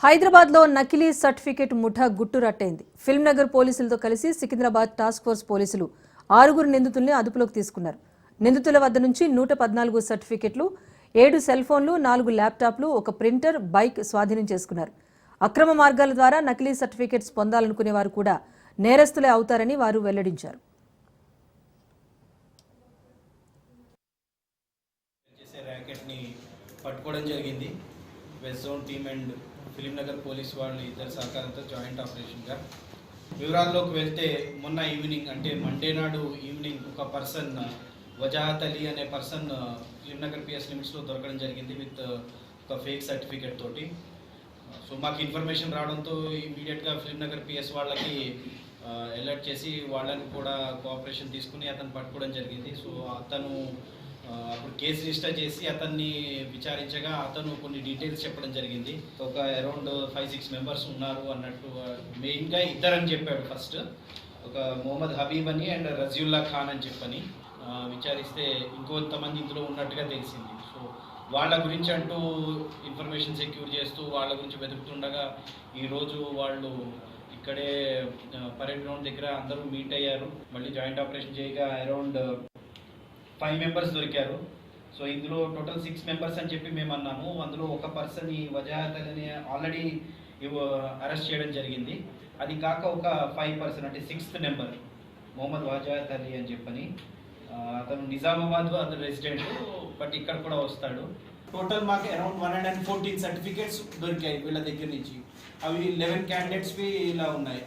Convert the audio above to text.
హైదరాబాద్లో నకిలీ సర్టిఫికేట్ ముఠా గుట్టురట్టైంది. ఫిల్మ్ నగర్ పోలీసులతో కలిసి సికింద్రాబాద్ టాస్క్ ఫోర్స్ పోలీసులు 6 నిందితుల్ని అదుపులోకి తీసుకున్నారు. నిందితుల వద్ద నుంచి 114 సర్టిఫికెట్లు, 7 సెల్ ఫోన్లు, 4 ల్యాప్టాప్లు, ఒక ప్రింటర్, బైక్ స్వాధీనం చేసుకున్నారు. అక్రమ మార్గాల ద్వారా నకిలీ సర్టిఫికెట్స్ పొందాలనుకునే వారు కూడా నేరస్తులే అవుతారని వారు వెల్లడించారు. పట్టుకోవడం జరిగింది. West zone team and film Nagar police వాళ్ళు ఇద్దరు సహకారంతో జాయింట్ ఆపరేషన్గా. వివరాల్లోకి వెళ్తే మొన్న ఈవినింగ్ అంటే మండే నాడు ఈవినింగ్ ఒక పర్సన్ వజాహత్ అలీ అనే పర్సన్ ఫిలిం నగర్ పిఎస్ లిమిట్స్లో దొరకడం జరిగింది విత్ ఒక ఫేక్ సర్టిఫికేట్ తోటి. సో మాకు ఇన్ఫర్మేషన్ రావడంతో ఇమీడియట్గా ఫిలిం నగర్ పిఎస్ వాళ్ళకి అలర్ట్ చేసి వాళ్ళని కూడా కోఆపరేషన్ తీసుకుని అతను పట్టుకోవడం జరిగింది. సో అతను అప్పుడు కేసు రిజిస్టర్ చేసి అతన్ని విచారించగా అతను కొన్ని డీటెయిల్స్ చెప్పడం జరిగింది. ఒక అరౌండ్ 5-6 మెంబర్స్ ఉన్నారు అన్నట్టు. మెయిన్గా ఇద్దరని చెప్పాడు. ఫస్ట్ ఒక మొహమ్మద్ హబీబ్ అని అండ్ రజీవుల్లా ఖాన్ అని చెప్పని విచారిస్తే ఇంకొంతమంది ఇందులో ఉన్నట్టుగా తెలిసింది. సో వాళ్ళ గురించి అంటూ ఇన్ఫర్మేషన్ సెక్యూర్ చేస్తూ వాళ్ళ గురించి వెతుకుతుండగా ఈరోజు వాళ్ళు ఇక్కడే పరేడ్ గ్రౌండ్ దగ్గర అందరూ మీట్ అయ్యారు. మళ్ళీ జాయింట్ ఆపరేషన్ చేయగా అరౌండ్ 5 మెంబర్స్ దొరికారు. సో ఇందులో టోటల్ 6 మెంబర్స్ అని చెప్పి మేము అన్నాము. అందులో ఒక పర్సన్ ఈ వజాహత్ అలీని ఆల్రెడీ అరెస్ట్ చేయడం జరిగింది. అది కాక ఒక 5 పర్సన్ అంటే 6th నెంబర్ మొహమ్మద్ వజాహత్ అలీ అని చెప్పని అతను నిజామాబాద్ అతను రెసిడెంట్, బట్ ఇక్కడ కూడా వస్తాడు. టోటల్ మాకు అరౌండ్ 114 సర్టిఫికేట్స్ దొరికాయి వీళ్ళ దగ్గర నుంచి. అవి 11 క్యాండిడేట్స్వి ఇలా ఉన్నాయి.